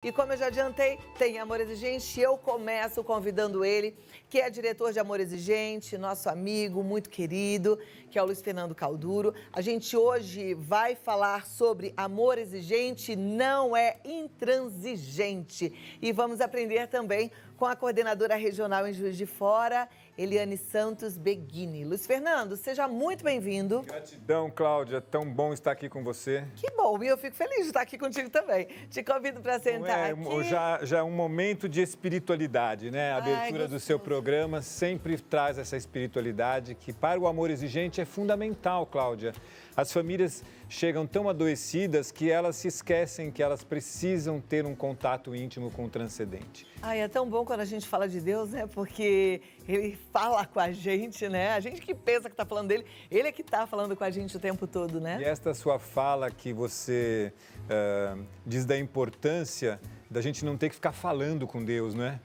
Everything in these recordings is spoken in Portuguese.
E como eu já adiantei, tem Amor Exigente. Eu começo convidando ele, que é diretor de Amor Exigente, nosso amigo muito querido, que é o Luiz Fernando Calduro. A gente hoje vai falar sobre amor exigente não é intransigente. E vamos aprender também com a coordenadora regional em Juiz de Fora, Eliane Santos Beguini. Luiz Fernando, seja muito bem-vindo. Gratidão, Cláudia. Tão bom estar aqui com você. Que bom, e eu fico feliz de estar aqui contigo também. Te convido para sentar aqui. Já é um momento de espiritualidade, né? A abertura do seu programa sempre traz essa espiritualidade que para o amor exigente é fundamental, Cláudia. As famílias chegam tão adoecidas que elas se esquecem que elas precisam ter um contato íntimo com o transcendente. Ai, é tão bom quando a gente fala de Deus, né? Porque ele fala com a gente, né? A gente que pensa que está falando dele, ele é que está falando com a gente o tempo todo, né? E esta sua fala que você diz da importância da gente não ter que ficar falando com Deus, né?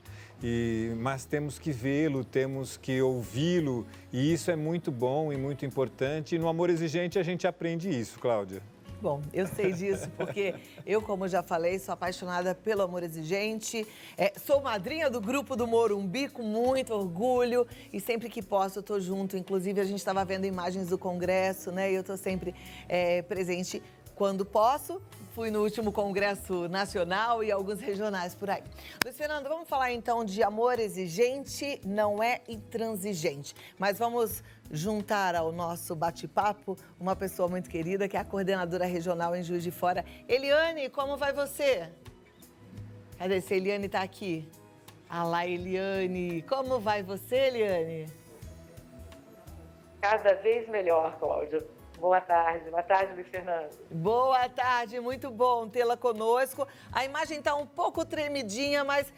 Mas temos que vê-lo, temos que ouvi-lo, e isso é muito bom e muito importante. E no Amor Exigente a gente aprende isso, Cláudia. Bom, eu sei disso porque eu, como já falei, sou apaixonada pelo Amor Exigente. Sou madrinha do grupo do Morumbi com muito orgulho e sempre que posso eu estou junto. Inclusive, a gente estava vendo imagens do congresso, né? E eu estou sempre presente quando posso. Fui no último congresso nacional e alguns regionais por aí. Luiz Fernando, vamos falar então de amor exigente, não é intransigente. Mas vamos juntar ao nosso bate-papo uma pessoa muito querida, que é a coordenadora regional em Juiz de Fora. Eliane, como vai você? Cadê? Se a Eliane está aqui. Ah lá, Eliane. Como vai você, Eliane? Cada vez melhor, Cláudia. Boa tarde, Luiz Fernando. Boa tarde, muito bom tê-la conosco. A imagem está um pouco tremidinha, mas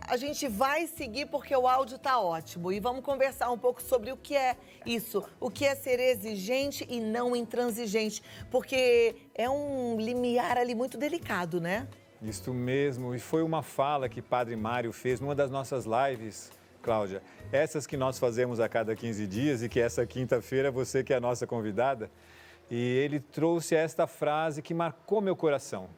a gente vai seguir porque o áudio está ótimo. E vamos conversar um pouco sobre o que é isso, o que é ser exigente e não intransigente, porque é um limiar ali muito delicado, né? Isso mesmo, e foi uma fala que Padre Mário fez numa das nossas lives, Cláudia. Essas que nós fazemos a cada 15 dias e que essa quinta-feira você que é a nossa convidada. E ele trouxe esta frase que marcou meu coração.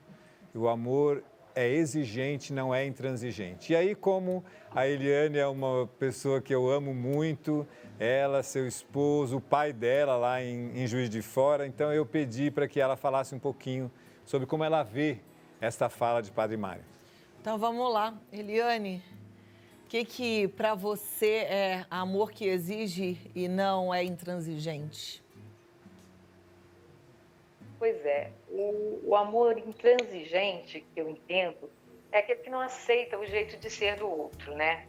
O amor é exigente, não é intransigente. E aí, como a Eliane é uma pessoa que eu amo muito, ela, seu esposo, o pai dela lá em Juiz de Fora, então eu pedi para que ela falasse um pouquinho sobre como ela vê esta fala de Padre Mário. Então vamos lá, Eliane. O que para você é amor que exige e não é intransigente? Pois é, o amor intransigente, que eu entendo, é aquele que não aceita o jeito de ser do outro, né?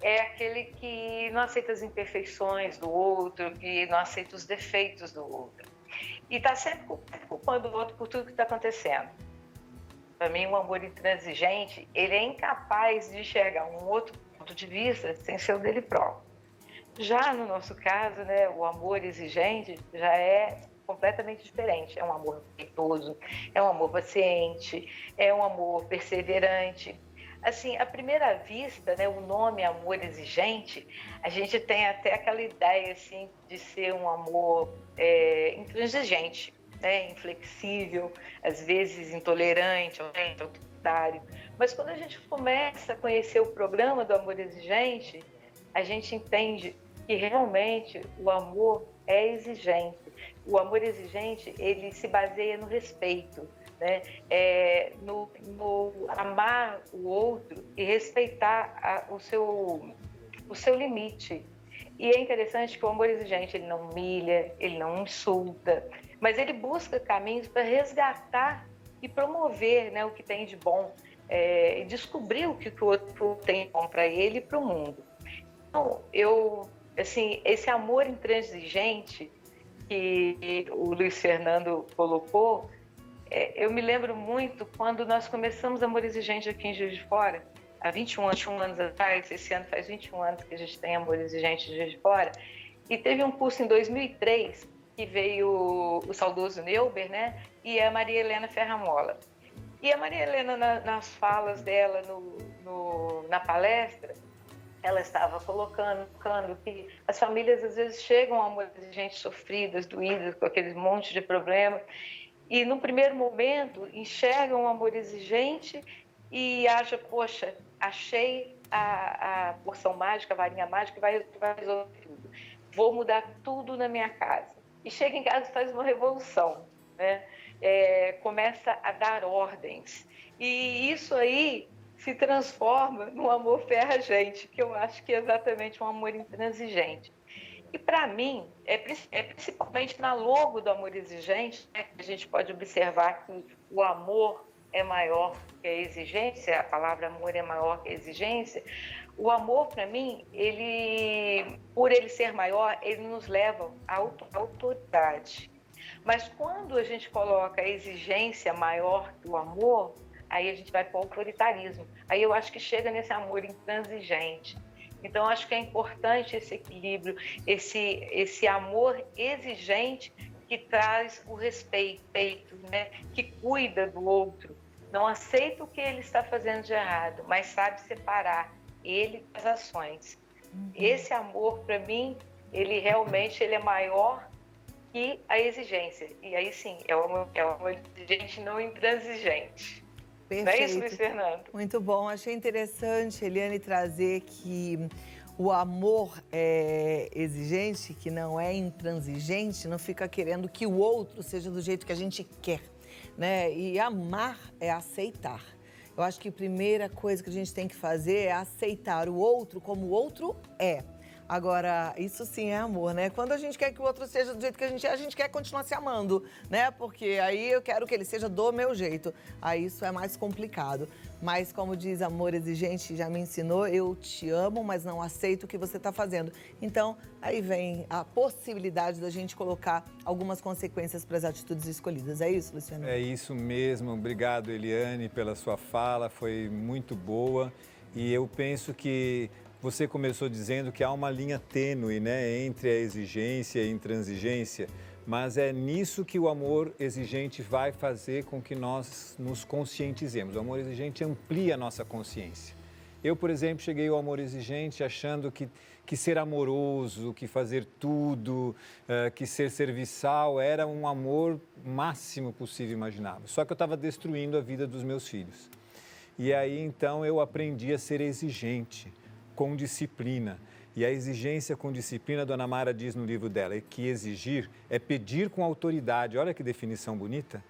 É aquele que não aceita as imperfeições do outro, que não aceita os defeitos do outro. E está sempre culpando o outro por tudo que está acontecendo. Para mim, o amor intransigente, ele é incapaz de enxergar um outro ponto de vista sem ser o dele próprio. Já no nosso caso, né, o amor exigente já é completamente diferente. É um amor respeitoso, é um amor paciente, é um amor perseverante. Assim, à primeira vista, né, o nome amor exigente, a gente tem até aquela ideia assim, de ser um amor intransigente, né, inflexível, às vezes intolerante, autoritário. Mas quando a gente começa a conhecer o programa do amor exigente, a gente entende que realmente o amor é exigente. O amor exigente, ele se baseia no respeito, né? No amar o outro e respeitar o seu limite. E é interessante que o amor exigente, ele não humilha, ele não insulta, mas ele busca caminhos para resgatar e promover, né, o que tem de bom, e descobrir o que o outro tem de bom para ele e para o mundo. Então, esse amor intransigente que o Luiz Fernando colocou, eu me lembro muito quando nós começamos Amor Exigente aqui em Juiz de Fora, há 21 anos atrás. Esse ano faz 21 anos que a gente tem Amor Exigente de Juiz de Fora, e teve um curso em 2003 que veio o saudoso Neuber, né, e a Maria Helena Ferramola. E a Maria Helena, nas falas dela na palestra, ela estava colocando que as famílias às vezes chegam a Amor Exigente sofridas, doídas, com aquele monte de problema, e no primeiro momento enxergam o amor exigente e acha, poxa, achei a porção mágica, a varinha mágica que vai resolver tudo. Vou mudar tudo na minha casa. E chega em casa e faz uma revolução, né? Começa a dar ordens. E isso aí se transforma num amor ferra-gente, que eu acho que é exatamente um amor intransigente. E para mim, principalmente na logo do amor exigente, né, a gente pode observar que o amor é maior que a exigência, a palavra amor é maior que a exigência. O amor, para mim, por ele ser maior, ele nos leva à autoridade. Mas quando a gente coloca a exigência maior que o amor, aí a gente vai para o autoritarismo. Aí eu acho que chega nesse amor intransigente. Então, acho que é importante esse equilíbrio, esse amor exigente que traz o respeito, né? Que cuida do outro. Não aceita o que ele está fazendo de errado, mas sabe separar ele das ações. Esse amor, para mim, ele realmente é maior que a exigência. E aí sim, é o amor exigente, não intransigente. Perfeito. Não é isso, Luiz Fernando? Muito bom. Achei interessante, Eliane, trazer que o amor é exigente, que não é intransigente, não fica querendo que o outro seja do jeito que a gente quer, né? E amar é aceitar. Eu acho que a primeira coisa que a gente tem que fazer é aceitar o outro como o outro é. Agora, isso sim é amor, né? Quando a gente quer que o outro seja do jeito que a gente quer continuar se amando, né? Porque aí eu quero que ele seja do meu jeito. Aí isso é mais complicado. Mas como diz amor exigente, já me ensinou, eu te amo, mas não aceito o que você está fazendo. Então, aí vem a possibilidade da gente colocar algumas consequências para as atitudes escolhidas. É isso, Luciano? É isso mesmo. Obrigado, Eliane, pela sua fala. Foi muito boa. E eu penso que você começou dizendo que há uma linha tênue, né, entre a exigência e a intransigência, mas é nisso que o amor exigente vai fazer com que nós nos conscientizemos. O amor exigente amplia a nossa consciência. Eu, por exemplo, cheguei ao amor exigente achando que ser amoroso, que fazer tudo, que ser serviçal era um amor máximo possível e imaginável. Só que eu estava destruindo a vida dos meus filhos. E aí, então, eu aprendi a ser exigente, com disciplina. E a exigência com disciplina, a Dona Mara diz no livro dela, é que exigir é pedir com autoridade. Olha que definição bonita.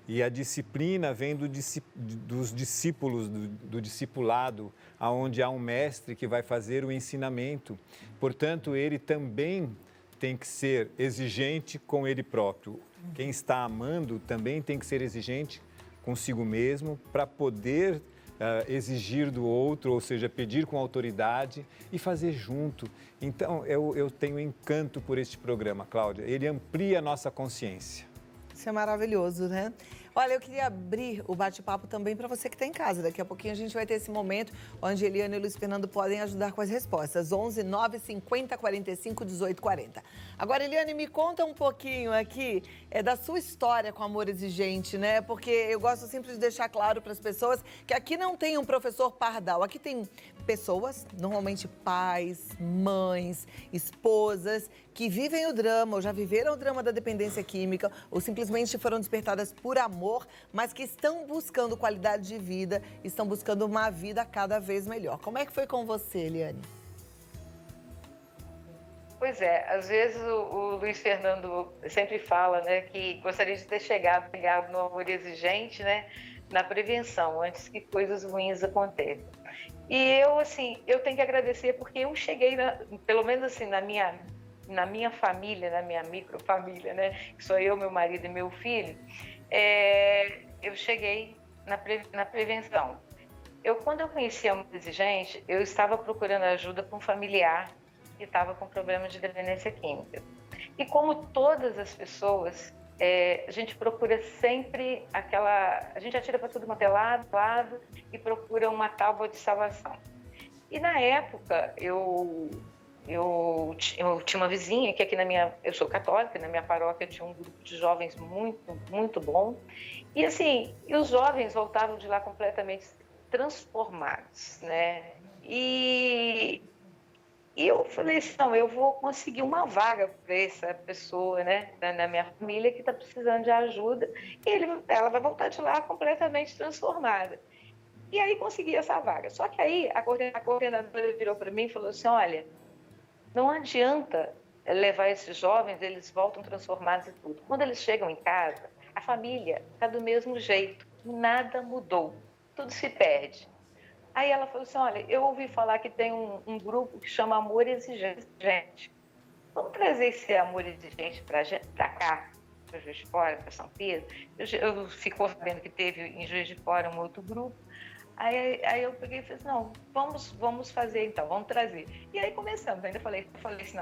E a disciplina vem dos discípulos, do discipulado, onde há um mestre que vai fazer o ensinamento. Portanto, ele também tem que ser exigente com ele próprio. Quem está amando também tem que ser exigente consigo mesmo para poder exigir do outro, ou seja, pedir com autoridade e fazer junto. Então, eu tenho encanto por este programa, Cláudia. Ele amplia a nossa consciência. Isso é maravilhoso, né? Olha, eu queria abrir o bate-papo também para você que está em casa. Daqui a pouquinho a gente vai ter esse momento onde Eliane e Luiz Fernando podem ajudar com as respostas. 11 9 50 45 18 40. Agora, Eliane, me conta um pouquinho aqui da sua história com amor exigente, né? Porque eu gosto sempre de deixar claro para as pessoas que aqui não tem um professor pardal. Aqui tem pessoas, normalmente pais, mães, esposas, que vivem o drama, ou já viveram o drama da dependência química, ou simplesmente foram despertadas por amor, mas que estão buscando qualidade de vida, estão buscando uma vida cada vez melhor. Como é que foi com você, Eliane? Pois é, às vezes o Luiz Fernando sempre fala, né, que gostaria de ter chegado no amor exigente, né, na prevenção, antes que coisas ruins aconteçam. E eu tenho que agradecer porque eu cheguei, pelo menos assim, na minha família, na minha microfamília, né, que sou eu, meu marido e meu filho, eu cheguei na prevenção. Quando eu conheci a amor exigente, eu estava procurando ajuda para um familiar que estava com problema de dependência química. E como todas as pessoas, a gente procura sempre a gente atira para tudo quanto é lado e procura uma tábua de salvação. E na época, eu tinha uma vizinha que aqui eu sou católica, na minha paróquia tinha um grupo de jovens muito, muito bom. E assim, os jovens voltavam de lá completamente transformados, né? E eu falei assim, não, eu vou conseguir uma vaga para essa pessoa, né, na minha família que está precisando de ajuda, e ela vai voltar de lá completamente transformada. E aí consegui essa vaga. Só que aí a coordenadora virou para mim e falou assim, olha, não adianta levar esses jovens, eles voltam transformados e tudo. Quando eles chegam em casa, a família está do mesmo jeito, nada mudou, tudo se perde. Aí ela falou assim, olha, eu ouvi falar que tem um grupo que chama Amor Exigente. Vamos trazer esse amor exigente para cá, para Juiz de Fora, para São Pedro. Eu ficou sabendo que teve em Juiz de Fora um outro grupo. Aí eu peguei e falei assim, não, vamos fazer então, vamos trazer. E aí começamos, ainda falei assim,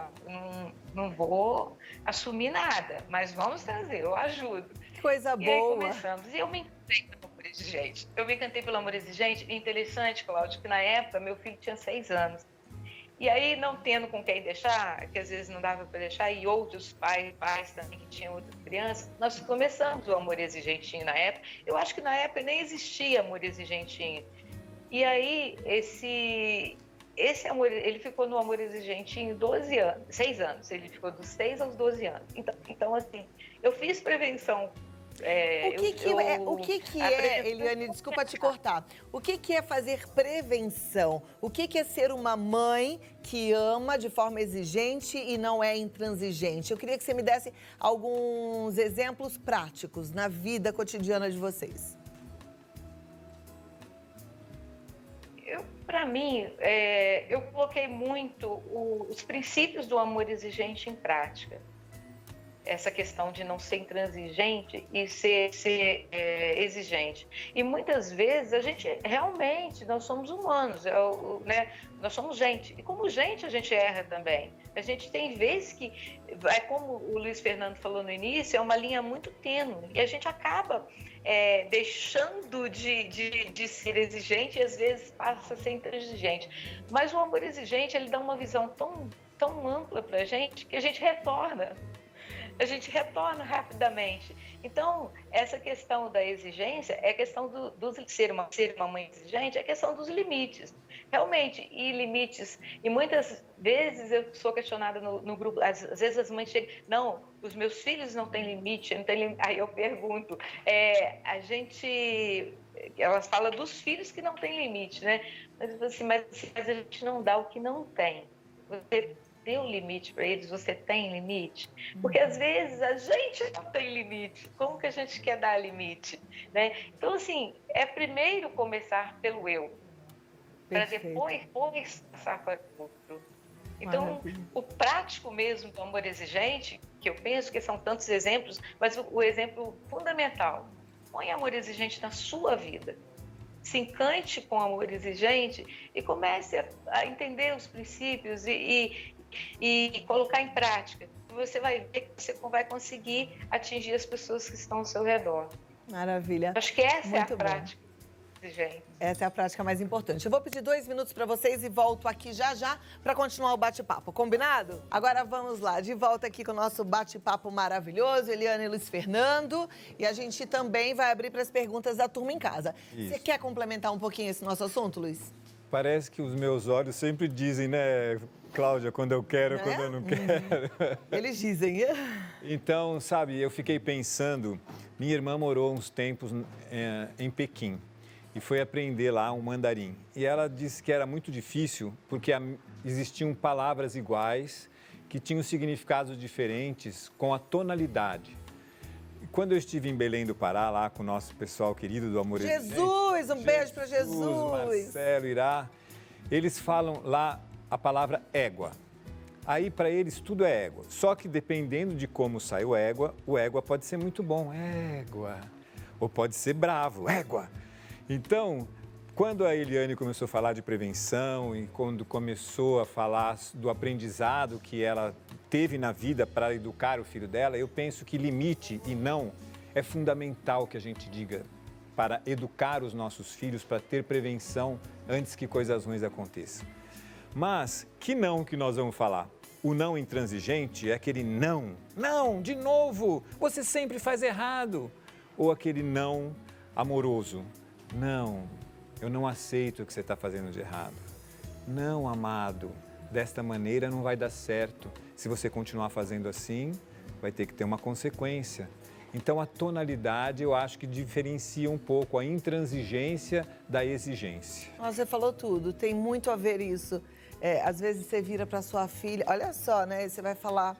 não vou assumir nada, mas vamos trazer, eu ajudo. Coisa E aí boa. começamos, e eu me encantei pelo Amor Exigente. Eu me encantei pelo Amor Exigente, e interessante, Cláudio, que na época meu filho tinha 6 anos. E aí, não tendo com quem deixar, que às vezes não dava para deixar, e outros pais também que tinham outras crianças, nós começamos o Amor Exigentinho na época. Eu acho que na época nem existia Amor Exigentinho. E aí, esse amor, ele ficou no Amor Exigentinho 6 anos. Ele ficou dos 6 aos 12 anos. Então assim, eu fiz prevenção. O que é, Eliane, desculpa te cortar. O que é fazer prevenção? O que é ser uma mãe que ama de forma exigente e não é intransigente? Eu queria que você me desse alguns exemplos práticos na vida cotidiana de vocês. Para mim, eu coloquei muito os princípios do amor exigente em prática. Essa questão de não ser intransigente e ser exigente. E muitas vezes a gente realmente, nós somos humanos, né? Nós somos gente. E como gente a gente erra também. A gente tem vezes que, como o Luiz Fernando falou no início, é uma linha muito tênue. E a gente acaba deixando de ser exigente e às vezes passa a ser intransigente. Mas o amor exigente, ele dá uma visão tão ampla para a gente que a gente retorna rapidamente. Então, essa questão da exigência é a questão de ser uma mãe exigente, é a questão dos limites. Realmente, e limites. E muitas vezes eu sou questionada no grupo, às vezes as mães chegam, não, os meus filhos não têm limite, não tem limite. Aí eu pergunto, elas falam dos filhos que não têm limite, né? Mas a gente não dá o que não tem. Você deu limite para eles, você tem limite? Porque às vezes a gente não tem limite. Como que a gente quer dar limite? Né? Então, assim, primeiro começar pelo eu, para depois passar para o outro. Então, maravilha. O prático mesmo do amor exigente, que eu penso que são tantos exemplos, mas o exemplo fundamental, põe amor exigente na sua vida. Se encante com amor exigente e comece a entender os princípios e colocar em prática. Você vai ver que você vai conseguir atingir as pessoas que estão ao seu redor. Maravilha. Acho que essa é a prática, gente. Essa é a prática mais importante. Eu vou pedir 2 minutos para vocês e volto aqui já para continuar o bate-papo. Combinado? Agora vamos lá, de volta aqui com o nosso bate-papo maravilhoso, Eliane e Luiz Fernando. E a gente também vai abrir para as perguntas da turma em casa. Isso. Você quer complementar um pouquinho esse nosso assunto, Luiz? Parece que os meus olhos sempre dizem, né, Cláudia, quando eu quero, quando eu não quero. Eles dizem. Então, sabe, eu fiquei pensando, minha irmã morou uns tempos em Pequim e foi aprender lá um mandarim. E ela disse que era muito difícil porque existiam palavras iguais que tinham significados diferentes com a tonalidade. E quando eu estive em Belém do Pará, lá com o nosso pessoal querido do Amor Exigente... Jesus, um beijo para Jesus! Marcelo, Irá, eles falam lá a palavra égua. Aí, para eles, tudo é égua. Só que, dependendo de como sai o égua pode ser muito bom, égua. Ou pode ser bravo, égua. Então, quando a Eliane começou a falar de prevenção e quando começou a falar do aprendizado que ela teve na vida para educar o filho dela, eu penso que limite e não é fundamental que a gente diga para educar os nossos filhos, para ter prevenção antes que coisas ruins aconteçam. Mas que não que nós vamos falar? O não intransigente é aquele não, de novo, você sempre faz errado. Ou aquele não amoroso, não, eu não aceito o que você está fazendo de errado. Não, amado, desta maneira não vai dar certo. Se você continuar fazendo assim, vai ter que ter uma consequência. Então, a tonalidade eu acho que diferencia um pouco a intransigência da exigência. Você falou tudo, tem muito a ver isso. Às vezes você vira para sua filha, olha só, né? Você vai falar,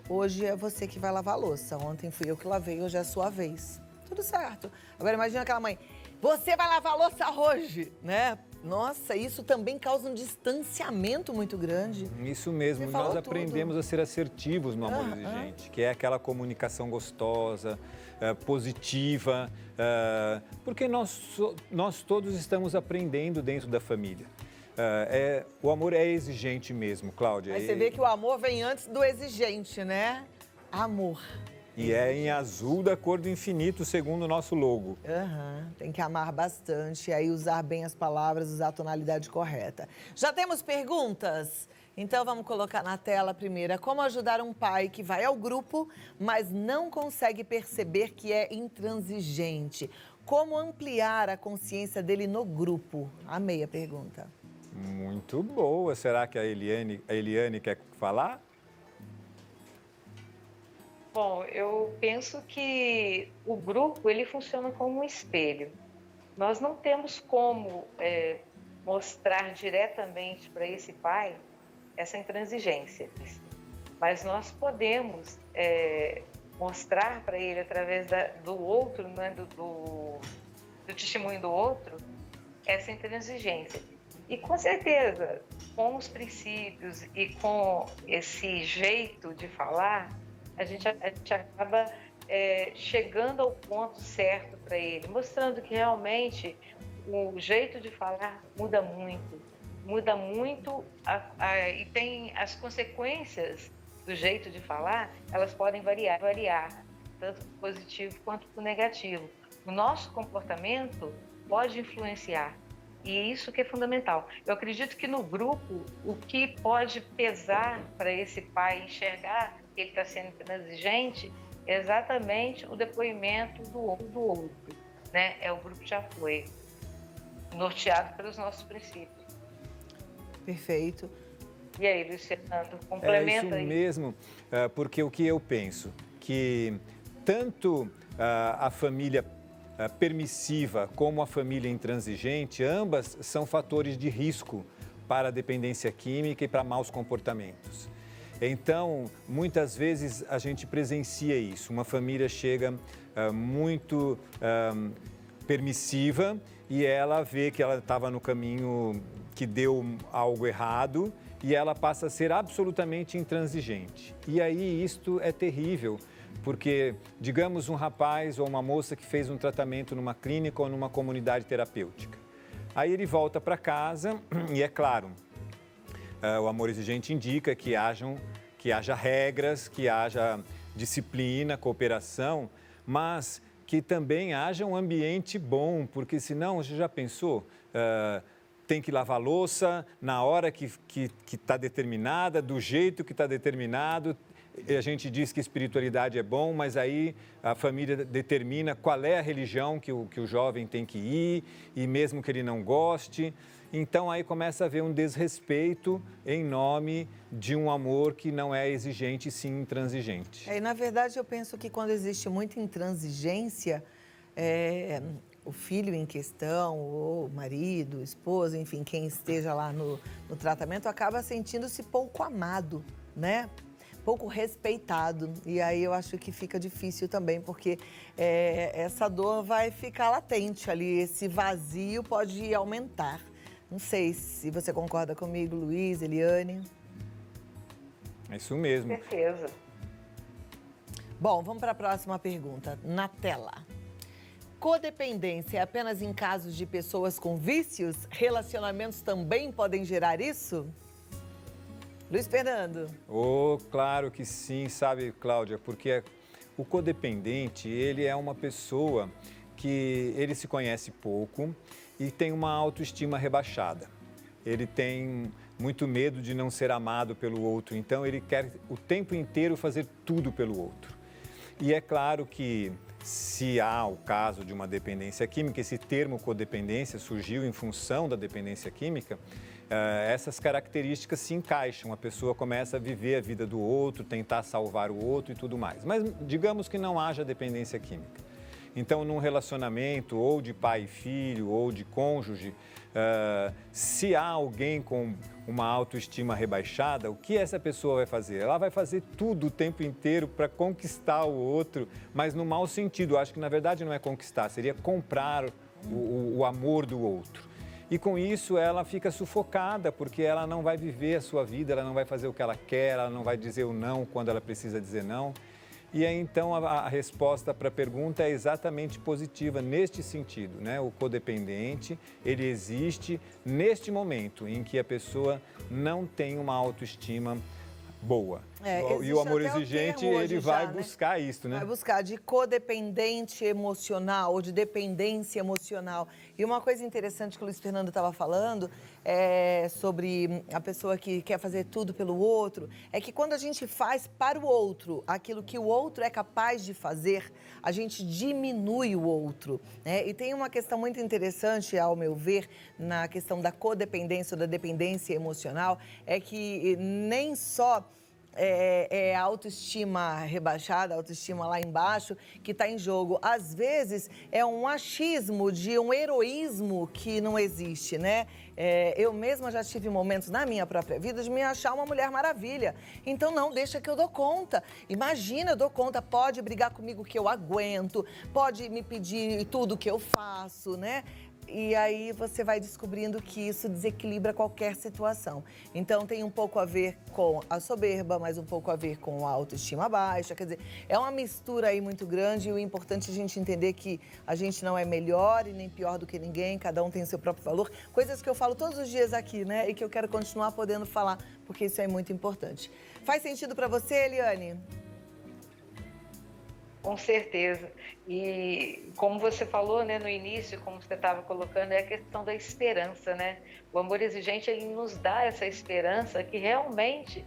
hoje é você que vai lavar a louça, ontem fui eu que lavei, hoje é a sua vez. Tudo certo. Agora imagina aquela mãe, você vai lavar a louça hoje, né? Nossa, isso também causa um distanciamento muito grande. Isso mesmo, Você falou nós aprendemos tudo. a ser assertivos no amor exigente, que é aquela comunicação gostosa, positiva, porque nós todos estamos aprendendo dentro da família. O amor é exigente mesmo, Cláudia. Aí você vê que o amor vem antes do exigente, né? Amor. E é em azul da cor do infinito, segundo o nosso logo. Tem que amar bastante, aí usar bem as palavras, usar a tonalidade correta. Já temos perguntas? Então vamos colocar na tela a primeira. Como ajudar um pai que vai ao grupo, mas não consegue perceber que é intransigente? Como ampliar a consciência dele no grupo? Amei a pergunta. Muito boa. Será que a Eliane quer falar? Bom, eu penso que o grupo ele funciona como um espelho. Nós não temos como mostrar diretamente para esse pai essa intransigência, mas nós podemos mostrar para ele através do outro, né, do testemunho do outro, essa intransigência. E com certeza, com os princípios e com esse jeito de falar, a gente acaba chegando ao ponto certo para ele, mostrando que realmente o jeito de falar muda muito e tem as consequências do jeito de falar, elas podem variar tanto para o positivo quanto para o negativo. O nosso comportamento pode influenciar. E é isso que é fundamental. Eu acredito que no grupo, o que pode pesar para esse pai enxergar que ele está sendo intransigente é exatamente o depoimento do outro, né? É o grupo de apoio, norteado pelos nossos princípios. Perfeito. E aí, Luiz Fernando, complementa aí. É isso mesmo, porque o que eu penso, que tanto a família permissiva como a família intransigente, ambas são fatores de risco para a dependência química e para maus comportamentos. Então, muitas vezes a gente presencia isso. Uma família chega muito permissiva e ela vê que ela estava no caminho que deu algo errado e ela passa a ser absolutamente intransigente. E aí isto é terrível. Porque, digamos, um rapaz ou uma moça que fez um tratamento numa clínica ou numa comunidade terapêutica. Aí ele volta para casa e, é claro, o amor exigente indica que haja regras, que haja disciplina, cooperação, mas que também haja um ambiente bom, porque senão, você já pensou, tem que lavar louça na hora que está determinada, do jeito que está determinado. A gente diz que espiritualidade é bom, mas aí a família determina qual é a religião que o jovem tem que ir, e mesmo que ele não goste. Então aí começa a haver um desrespeito em nome de um amor que não é exigente, sim intransigente. Na verdade, eu penso que quando existe muita intransigência, o filho em questão, ou o marido, esposa, enfim, quem esteja lá no tratamento, acaba sentindo-se pouco amado, né? Pouco respeitado. E aí eu acho que fica difícil também, porque essa dor vai ficar latente ali, esse vazio pode aumentar. Não sei se você concorda comigo, Luiz, Eliane. É isso mesmo. Com certeza. Bom, vamos para a próxima pergunta, na tela. Codependência é apenas em casos de pessoas com vícios? Relacionamentos também podem gerar isso? Luiz Fernando. Claro que sim, sabe, Cláudia, porque o codependente, ele é uma pessoa que ele se conhece pouco e tem uma autoestima rebaixada. Ele tem muito medo de não ser amado pelo outro, então ele quer o tempo inteiro fazer tudo pelo outro. E é claro que se há o caso de uma dependência química, esse termo codependência surgiu em função da dependência química, essas características se encaixam. A pessoa começa a viver a vida do outro, tentar salvar o outro e tudo mais. Mas digamos que não haja dependência química. Então, num relacionamento ou de pai e filho ou de cônjuge, se há alguém com uma autoestima rebaixada, o que essa pessoa vai fazer? Ela vai fazer tudo o tempo inteiro para conquistar o outro, mas no mau sentido. Acho que, na verdade, não é conquistar, seria comprar o amor do outro. E com isso ela fica sufocada, porque ela não vai viver a sua vida, ela não vai fazer o que ela quer, ela não vai dizer o não quando ela precisa dizer não. E aí, então, a resposta para a pergunta é exatamente positiva neste sentido, né? O codependente, ele existe neste momento em que a pessoa não tem uma autoestima boa. E o amor exigente, ele vai buscar isso, né? Vai buscar de codependente emocional ou de dependência emocional. E uma coisa interessante que o Luiz Fernando estava falando sobre a pessoa que quer fazer tudo pelo outro, é que quando a gente faz para o outro aquilo que o outro é capaz de fazer, a gente diminui o outro, né? E tem uma questão muito interessante, ao meu ver, na questão da codependência ou da dependência emocional, é que nem só a autoestima rebaixada, a autoestima lá embaixo, que está em jogo. Às vezes, é um achismo de um heroísmo que não existe, né? Eu mesma já tive momentos na minha própria vida de me achar uma mulher maravilha. Então, não, deixa que eu dou conta. Imagina, eu dou conta, pode brigar comigo que eu aguento, pode me pedir tudo que eu faço, né? E aí você vai descobrindo que isso desequilibra qualquer situação. Então tem um pouco a ver com a soberba, mas um pouco a ver com a autoestima baixa. Quer dizer, é uma mistura aí muito grande e o importante é a gente entender que a gente não é melhor e nem pior do que ninguém, cada um tem o seu próprio valor. Coisas que eu falo todos os dias aqui, né? E que eu quero continuar podendo falar, porque isso é muito importante. Faz sentido para você, Eliane? Com certeza. E como você falou, né, no início, como você estava colocando, é a questão da esperança, né? O amor exigente, ele nos dá essa esperança que realmente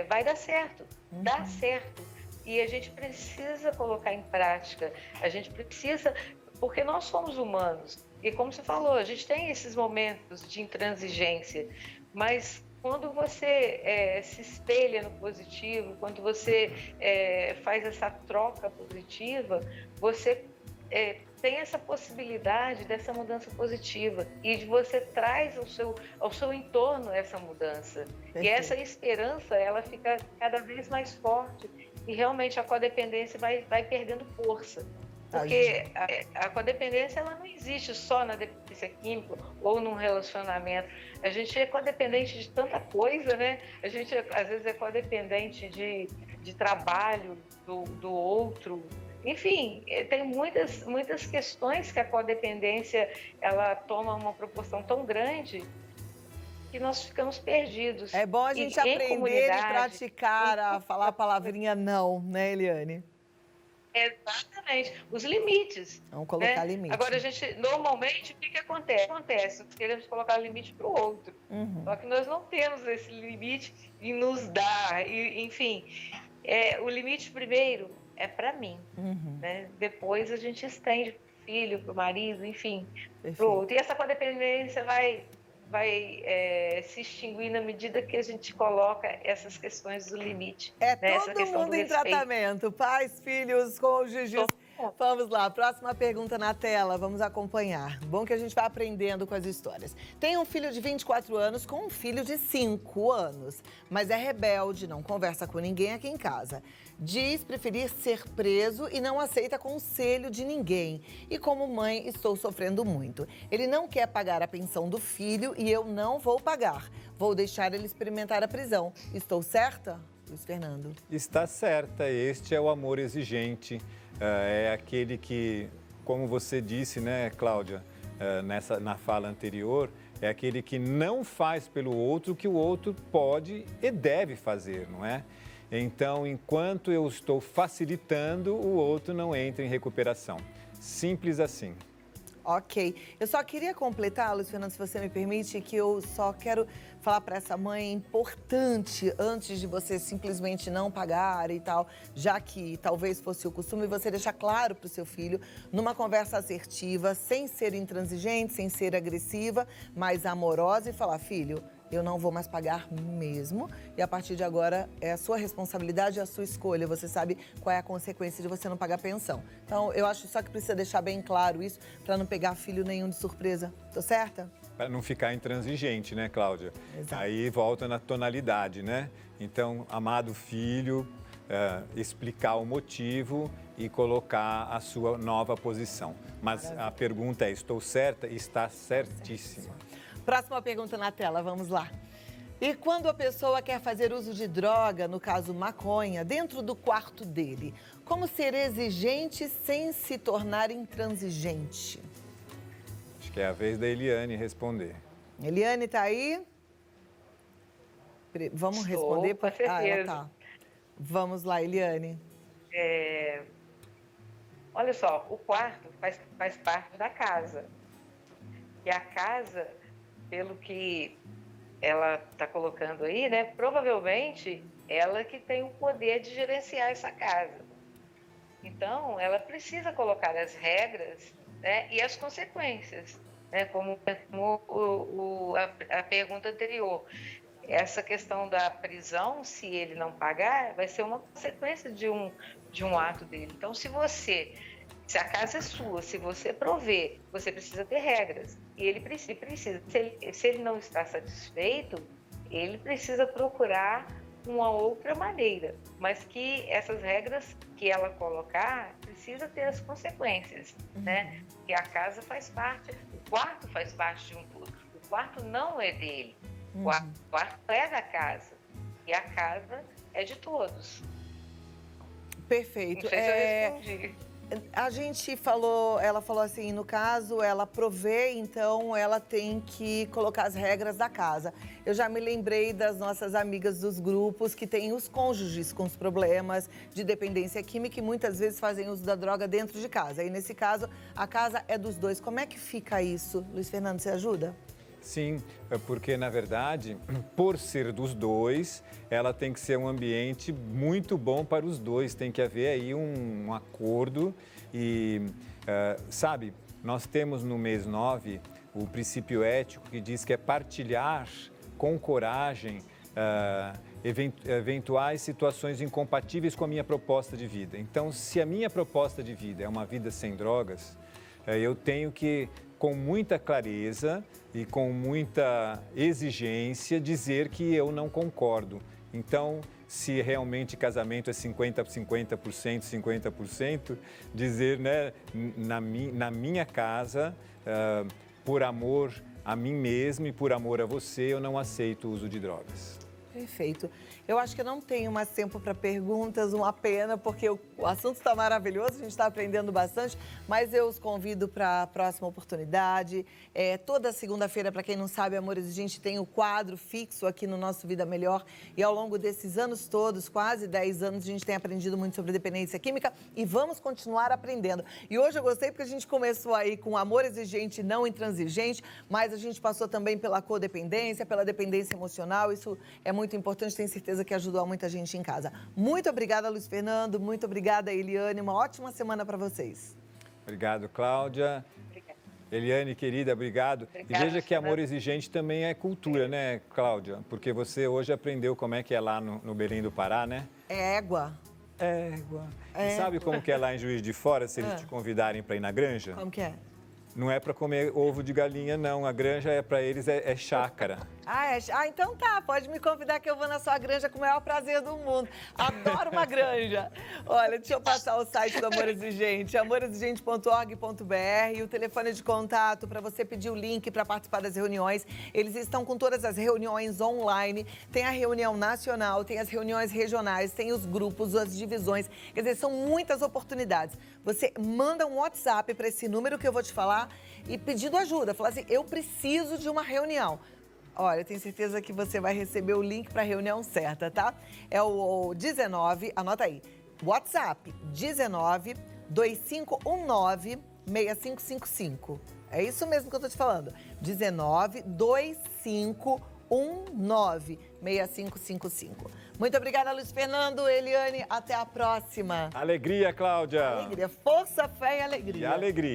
vai dar certo, dá certo. E a gente precisa colocar em prática, a gente precisa, porque nós somos humanos. E como você falou, a gente tem esses momentos de intransigência, mas quando você se espelha no positivo, quando você faz essa troca positiva, você tem essa possibilidade dessa mudança positiva e de você traz ao seu entorno essa mudança. Perfeito. E essa esperança, ela fica cada vez mais forte e realmente a codependência vai perdendo força. Porque a codependência, ela não existe só na dependência química ou num relacionamento. A gente é codependente de tanta coisa, né? A gente, às vezes, é codependente de trabalho do outro. Enfim, tem muitas questões que a codependência, ela toma uma proporção tão grande que nós ficamos perdidos. É bom a gente aprender e praticar a falar a palavrinha não, né, Eliane? Exatamente, os limites. Vamos colocar limite. Agora, a gente, normalmente, o que acontece? Queremos colocar limite para o outro. Só que nós não temos esse limite e nos dá. Enfim, o limite primeiro é para mim. Né? Depois a gente estende para o filho, para o marido, enfim, para o outro. E essa codependência vai se extinguir na medida que a gente coloca essas questões do limite. Todo mundo em tratamento, pais, filhos, cônjuges. Vamos lá, próxima pergunta na tela, vamos acompanhar. Bom que a gente vai aprendendo com as histórias. Tem um filho de 24 anos com um filho de 5 anos, mas é rebelde, não conversa com ninguém aqui em casa. Diz preferir ser preso e não aceita conselho de ninguém. E como mãe, estou sofrendo muito. Ele não quer pagar a pensão do filho e eu não vou pagar. Vou deixar ele experimentar a prisão. Estou certa, Luiz Fernando? Está certa. Este é o amor exigente. É aquele que, como você disse, né, Cláudia, na fala anterior, é aquele que não faz pelo outro o que o outro pode e deve fazer, não é? Então, enquanto eu estou facilitando, o outro não entra em recuperação. Simples assim. Ok. Eu só queria completar, Luiz Fernando, se você me permite, que eu só quero falar para essa mãe, é importante, antes de você simplesmente não pagar e tal, já que talvez fosse o costume, você deixar claro para o seu filho, numa conversa assertiva, sem ser intransigente, sem ser agressiva, mas amorosa, e falar, filho, eu não vou mais pagar mesmo, e a partir de agora é a sua responsabilidade, é a sua escolha, você sabe qual é a consequência de você não pagar pensão. Então, eu acho só que precisa deixar bem claro isso, para não pegar filho nenhum de surpresa. Tô certa? Para não ficar intransigente, né, Cláudia? Exato. Aí volta na tonalidade, né? Então, amado filho, explicar o motivo e colocar a sua nova posição. Mas a pergunta é, estou certa? Está certíssima. Próxima pergunta na tela, vamos lá. E quando a pessoa quer fazer uso de droga, no caso maconha, dentro do quarto dele, como ser exigente sem se tornar intransigente? Acho que é a vez da Eliane responder. Eliane, tá aí? Vamos responder? Com certeza. Ela tá. Vamos lá, Eliane. Olha só, o quarto faz parte da casa. E a casa, pelo que ela está colocando aí, né? Provavelmente ela que tem o poder de gerenciar essa casa. Então, ela precisa colocar as regras, né, e as consequências, né? Como a pergunta anterior. Essa questão da prisão, se ele não pagar, vai ser uma consequência de um ato dele. Então, se a casa é sua, se você prover, você precisa ter regras. E ele precisa. Se ele não está satisfeito, ele precisa procurar uma outra maneira. Mas que essas regras que ela colocar, precisa ter as consequências, né? Que a casa faz parte, o quarto faz parte de um todo. O quarto não é dele. O quarto é da casa. E a casa é de todos. Perfeito. Não sei se eu respondi. A gente falou, ela falou assim, no caso, ela provê, então ela tem que colocar as regras da casa. Eu já me lembrei das nossas amigas dos grupos que têm os cônjuges com os problemas de dependência química e muitas vezes fazem uso da droga dentro de casa. E nesse caso, a casa é dos dois. Como é que fica isso? Luiz Fernando, você ajuda? Sim, porque na verdade, por ser dos dois, ela tem que ser um ambiente muito bom para os dois. Tem que haver aí um acordo e, sabe, nós temos no mês 9 o princípio ético que diz que é partilhar com coragem eventuais situações incompatíveis com a minha proposta de vida. Então, se a minha proposta de vida é uma vida sem drogas, eu tenho que, com muita clareza e com muita exigência, dizer que eu não concordo. Então, se realmente casamento é 50%, 50%, dizer, né, na minha casa, por amor a mim mesmo e por amor a você, eu não aceito o uso de drogas. Perfeito. Eu acho que eu não tenho mais tempo para perguntas, uma pena, porque o assunto está maravilhoso, a gente está aprendendo bastante, mas eu os convido para a próxima oportunidade. Toda segunda-feira, para quem não sabe, Amor Exigente tem o quadro fixo aqui no nosso Vida Melhor e ao longo desses anos todos, quase 10 anos, a gente tem aprendido muito sobre dependência química e vamos continuar aprendendo. E hoje eu gostei porque a gente começou aí com Amor Exigente, não intransigente, mas a gente passou também pela codependência, pela dependência emocional, isso é muito importante, tenho certeza que ajudou a muita gente em casa. Muito obrigada, Luiz Fernando, muito obrigada, Eliane, uma ótima semana para vocês. Obrigado, Cláudia. Obrigada. Eliane, querida, obriguado. Obrigada, E veja que amor exigente também é cultura, né, Cláudia? Porque você hoje aprendeu como é que é lá no Belém do Pará, né? É égua. Égua. E sabe como que é lá em Juiz de Fora, se eles te convidarem para ir na granja? Como que é? Não é para comer ovo de galinha, não. A granja para eles é chácara. Então tá, pode me convidar que eu vou na sua granja com o maior prazer do mundo. Adoro uma granja. Olha, deixa eu passar o site do Amor Exigente, amorexigente.org.br, e o telefone de contato para você pedir o link para participar das reuniões. Eles estão com todas as reuniões online, tem a reunião nacional, tem as reuniões regionais, tem os grupos, as divisões, quer dizer, são muitas oportunidades. Você manda um WhatsApp para esse número que eu vou te falar e pedindo ajuda, falar assim, eu preciso de uma reunião. Olha, eu tenho certeza que você vai receber o link para a reunião certa, tá? É o 19, anota aí, WhatsApp 19 2519 6555. É isso mesmo que eu tô te falando. 1925196555. Muito obrigada, Luiz Fernando, Eliane. Até a próxima. Alegria, Cláudia. Alegria, força, fé e alegria. E alegria.